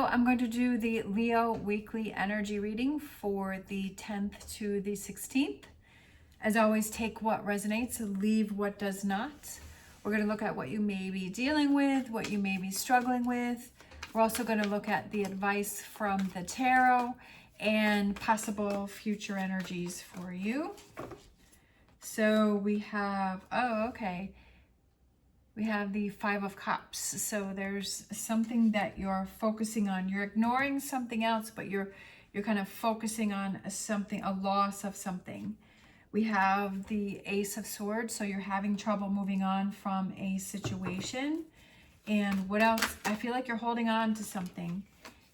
So I'm going to do the Leo weekly energy reading for the 10th to the 16th. As always, take what resonates, leave what does not. We're going to look at what you may be dealing with, what you may be struggling with. We're also going to look at the advice from the tarot and possible future energies for you. So we have, we have the Five of Cups. So there's something that you're focusing on. You're ignoring something else, but you're kind of focusing on something, a loss of something. We have the Ace of Swords. So you're having trouble moving on from a situation. And what else? I feel like you're holding on to something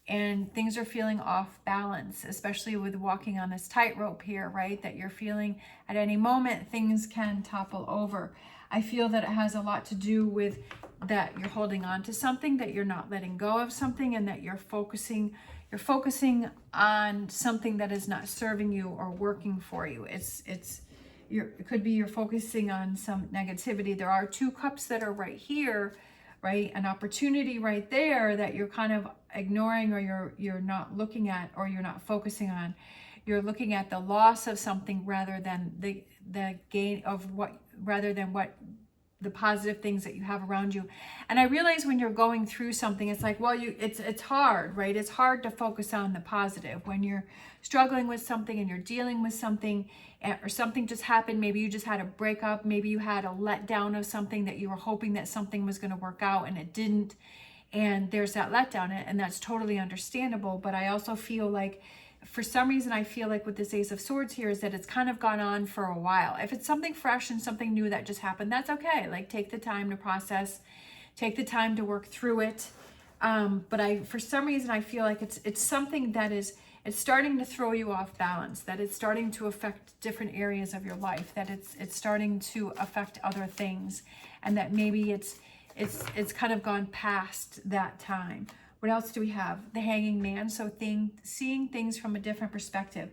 and things are feeling off balance, especially with walking on this tightrope here, right? That you're feeling at any moment things can topple over. I feel that it has a lot to do with that you're holding on to something, that you're not letting go of something, and that you're focusing on something that is not serving you or working for you. It could be you're focusing on some negativity. There are two cups that are right here, right? An opportunity right there that you're kind of ignoring, or you're not looking at, or you're not focusing on. You're looking at the loss of something rather than the gain of what the positive things that you have around you. And I realize when you're going through something, it's like, well, it's hard, right? It's hard to focus on the positive when you're struggling with something and you're dealing with something, or something just happened. Maybe you just had a breakup. Maybe you had a letdown of something that you were hoping that something was going to work out and it didn't. And there's that letdown, and that's totally understandable. But I also feel like, for some reason, I feel like with this Ace of Swords here is that it's kind of gone on for a while. If it's something fresh and something new that just happened, that's okay. Like, take the time to process, take the time to work through it. But for some reason, I feel like it's something that it's starting to throw you off balance, that it's starting to affect different areas of your life, that it's starting to affect other things, and that maybe it's kind of gone past that time. What else do we have? The Hanging Man. So seeing things from a different perspective.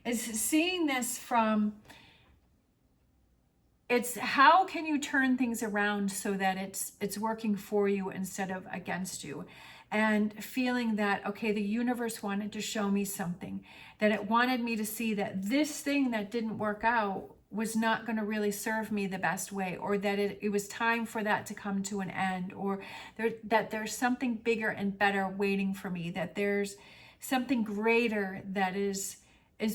Is seeing this from, it's how can you turn things around so that it's working for you instead of against you. And feeling that, okay, the universe wanted to show me something, that it wanted me to see that this thing that didn't work out was not going to really serve me the best way, or that it was time for that to come to an end, or that there's something bigger and better waiting for me, that there's something greater that is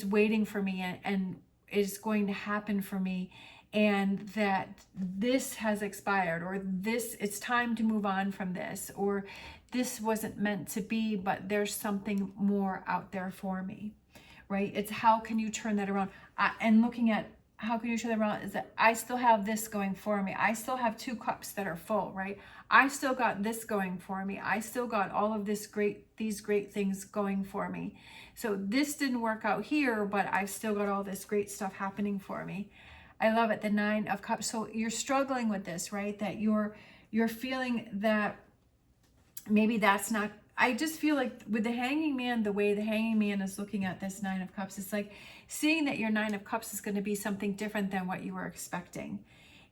waiting for me and is going to happen for me, and that this has expired, or it's time to move on from this, or this wasn't meant to be, but there's something more out there for me, right? It's how can you turn that around? And looking at how can you turn that around is that I still have this going for me. I still have two cups that are full, right? I still got this going for me. I still got all of these great things going for me. So this didn't work out here, but I've still got all this great stuff happening for me. I love it. The Nine of Cups. So you're struggling with this, right? That you're feeling that maybe that's not, I just feel like with the Hanging Man, the way the Hanging Man is looking at this Nine of Cups, it's like seeing that your Nine of Cups is going to be something different than what you were expecting.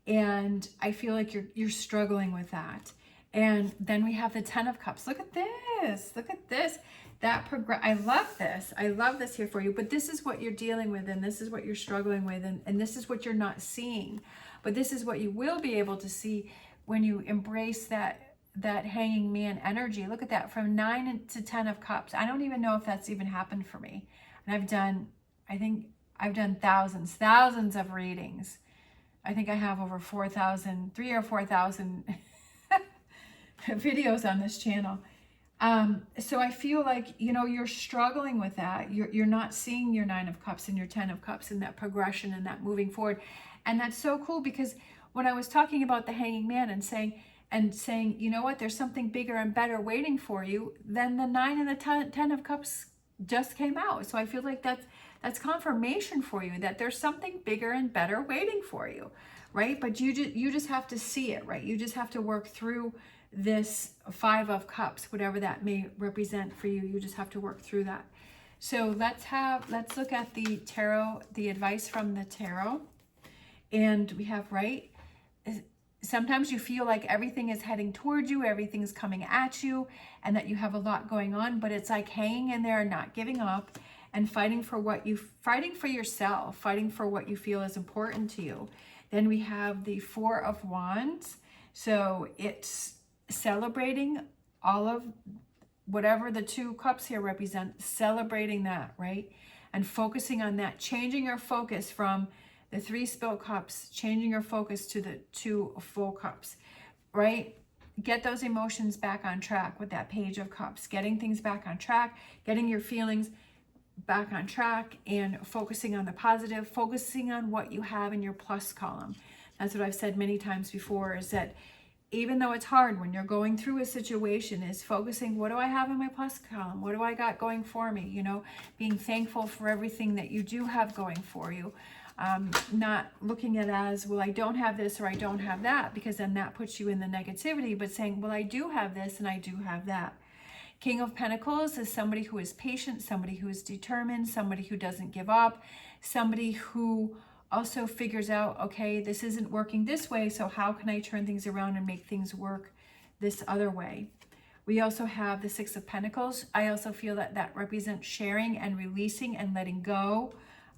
And I feel like you're struggling with that. And then we have the Ten of Cups. Look at this. Look at this. I love this. I love this here for you. But this is what you're dealing with, and this is what you're struggling with, and this is what you're not seeing. But this is what you will be able to see when you embrace that Hanging Man energy. Look at that, from 9 to 10 of Cups. I don't even know if that's even happened for me. And I think I've done thousands of readings. I think I have over 3,000 or 4,000 videos on this channel. So I feel like, you're struggling with that. You're not seeing your 9 of Cups and your 10 of Cups and that progression and that moving forward. And that's so cool, because when I was talking about the Hanging Man and saying, you know what, there's something bigger and better waiting for you, then the 9 and the 10 of Cups just came out. So I feel like that's confirmation for you that there's something bigger and better waiting for you, right? But you just have to see it, right? You just have to work through this Five of Cups, whatever that may represent for you. You just have to work through that. So let's look at the tarot, the advice from the tarot. And we have, right, sometimes you feel like everything is heading towards you, everything's coming at you, and that you have a lot going on, but it's like hanging in there and not giving up and fighting for yourself, fighting for what you feel is important to you. Then we have the Four of Wands. So it's celebrating all of whatever the two cups here represent, celebrating that, right? And focusing on that, changing your focus from the 3 spilled cups, changing your focus to the 2 full cups, right? Get those emotions back on track with that Page of Cups, getting things back on track, getting your feelings back on track, and focusing on the positive, focusing on what you have in your plus column. That's what I've said many times before, is that even though it's hard when you're going through a situation, is focusing, what do I have in my plus column? What do I got going for me? You know, being thankful for everything that you do have going for you. Not looking at it as, well, I don't have this or I don't have that, because then that puts you in the negativity, but saying, well, I do have this and I do have that. King of Pentacles is somebody who is patient, somebody who is determined, somebody who doesn't give up, somebody who also figures out, okay, this isn't working this way, so how can I turn things around and make things work this other way? We also have the Six of Pentacles. I also feel that that represents sharing and releasing and letting go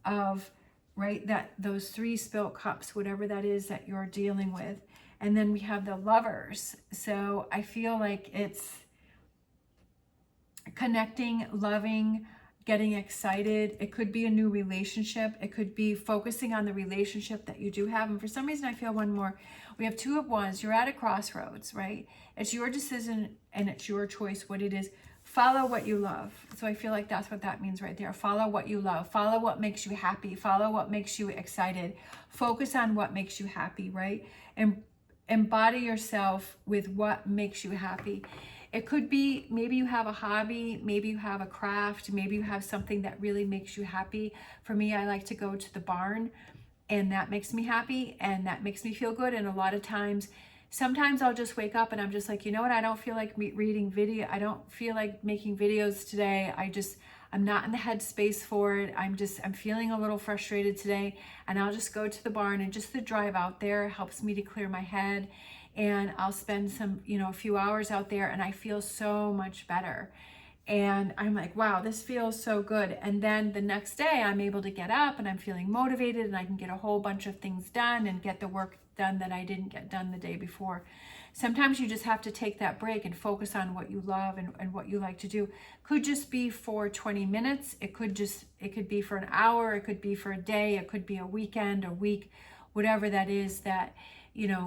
of, right, that those 3 spilled cups, whatever that is that you're dealing with. And then we have the Lovers. So I feel like it's connecting, loving, getting excited. It could be a new relationship. It could be focusing on the relationship that you do have. And for some reason, I feel one more. We have 2 of Wands. You're at a crossroads, right? It's your decision and it's your choice what it is. Follow what you love. So I feel like that's what that means right there. Follow what you love. Follow what makes you happy. Follow what makes you excited. Focus on what makes you happy, right? And embody yourself with what makes you happy. It could be, maybe you have a hobby, maybe you have a craft, maybe you have something that really makes you happy. For me, I like to go to the barn, and that makes me happy and that makes me feel good. And a lot of times, sometimes I'll just wake up and I'm just like, you know what? I don't feel like reading video. I don't feel like making videos today. I'm not in the headspace for it. I'm feeling a little frustrated today, and I'll just go to the barn, and just the drive out there helps me to clear my head. And I'll spend a few hours out there, and I feel so much better. And I'm like, wow, this feels so good. And then the next day I'm able to get up and I'm feeling motivated, and I can get a whole bunch of things done and get the work done that I didn't get done the day before. Sometimes you just have to take that break and focus on what you love and what you like to do. Could just be for 20 minutes. It could be for an hour. It could be for a day. It could be a weekend, a week, whatever that is that,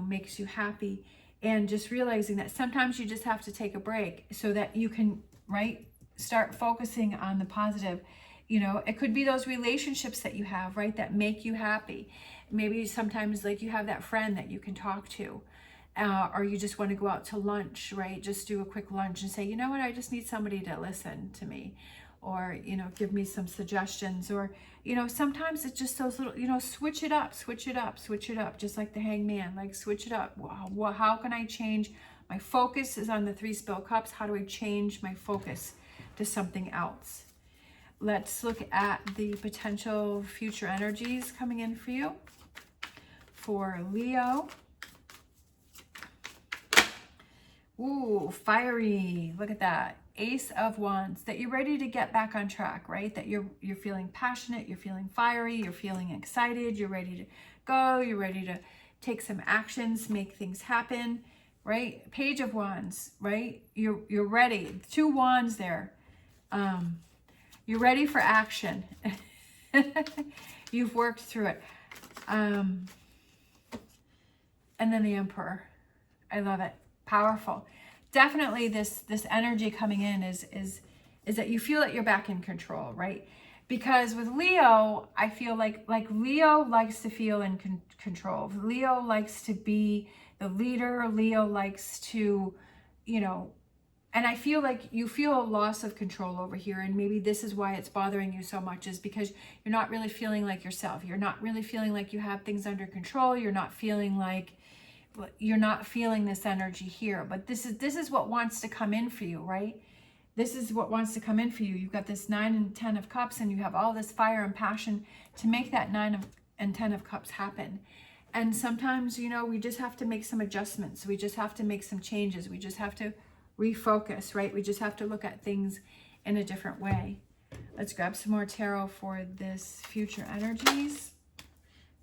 makes you happy. And just realizing that sometimes you just have to take a break so that you can, right, start focusing on the positive. It could be those relationships that you have, right, that make you happy. Maybe sometimes, like, you have that friend that you can talk to, or you just want to go out to lunch, right? Just do a quick lunch and say, you know what, I just need somebody to listen to me, or, give me some suggestions, or, sometimes it's just those little, switch it up, just like the Hangman, like, switch it up. Wow, how can I change? My focus is on the 3 spilled cups. How do I change my focus to something else? Let's look at the potential future energies coming in for you. For Leo. Ooh, fiery. Look at that. Ace of Wands. That you're ready to get back on track, right? That you're feeling passionate, you're feeling fiery, you're feeling excited, you're ready to go, you're ready to take some actions, make things happen, right? Page of Wands, right? You're ready. 2 wands there. You're ready for action. You've worked through it. And then the Emperor. I love it. Powerful. Definitely this energy coming in is that you feel that you're back in control, right? Because with Leo, I feel like Leo likes to feel in control. Leo likes to be the leader. Leo likes to, and I feel like you feel a loss of control over here. And maybe this is why it's bothering you so much, is because you're not really feeling like yourself. You're not really feeling like you have things under control. You're not feeling this energy here. But this is what wants to come in for you, right? This is what wants to come in for you. You've got this 9 and 10 of cups, and you have all this fire and passion to make that 9 and 10 of cups happen. And sometimes, you know, we just have to make some adjustments. We just have to make some changes. We just have to refocus, right? We just have to look at things in a different way. Let's grab some more tarot for this future energies,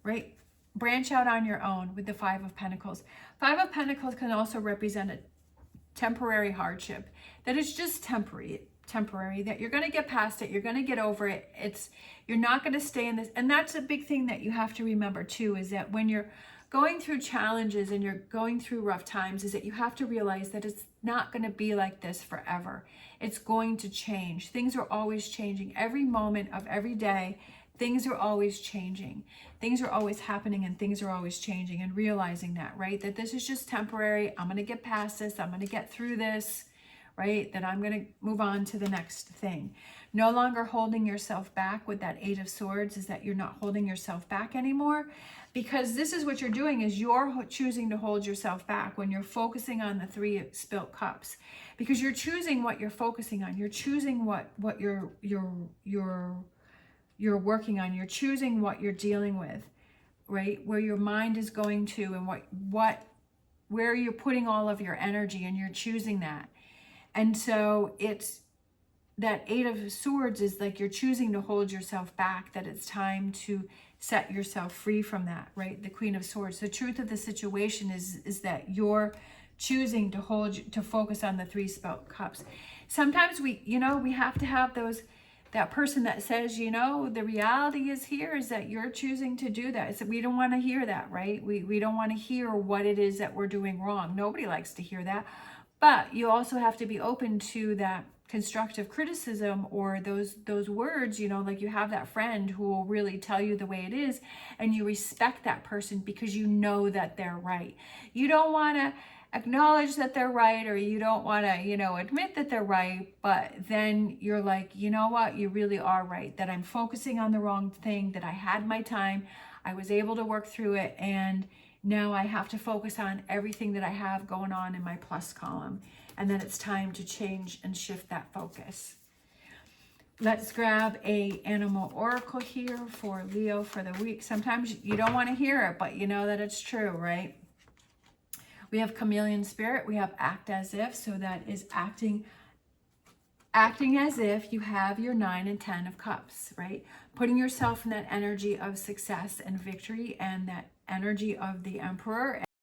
right? Branch out on your own with the Five of Pentacles. Five of Pentacles can also represent a temporary hardship, that it's just temporary, that you're going to get past it, you're going to get over it. You're not going to stay in this. And that's a big thing that you have to remember too, is that when you're going through challenges and you're going through rough times, is that you have to realize that it's not going to be like this forever. It's going to change. Things are always changing. Every moment of every day, things are always changing. Things are always happening and things are always changing, and realizing that, right? That this is just temporary. I'm going to get past this. I'm going to get through this, right? That I'm going to move on to the next thing. No longer holding yourself back with that Eight of Swords, is that you're not holding yourself back anymore, because this is what you're doing, is you're choosing to hold yourself back when you're focusing on the Three of Spilt Cups, because you're choosing what you're focusing on. You're choosing what you're working on. You're choosing what you're dealing with, right? Where your mind is going to, and where you're putting all of your energy, and you're choosing that. And so it's that Eight of Swords is like you're choosing to hold yourself back, that it's time to set yourself free from that, right? The Queen of Swords. The truth of the situation is that you're choosing to focus on the Three Spilt Cups. Sometimes we have to have that person that says, the reality is here, is that you're choosing to do that. We don't want to hear that, right? We don't want to hear what it is that we're doing wrong. Nobody likes to hear that. But you also have to be open to that constructive criticism, or those words, like you have that friend who will really tell you the way it is, and you respect that person because you know that they're right. You don't want to acknowledge that they're right, or you don't want to, admit that they're right, but then you're like, you know what, you really are right, that I'm focusing on the wrong thing, that I had my time, I was able to work through it, and now I have to focus on everything that I have going on in my plus column, and then it's time to change and shift that focus. Let's grab a animal oracle here for Leo for the week. Sometimes you don't want to hear it, but you know that it's true, right? We have chameleon spirit. We have act as if. So that is acting as if you have your 9 and 10 of cups, right? Putting yourself in that energy of success and victory, and that energy of the Emperor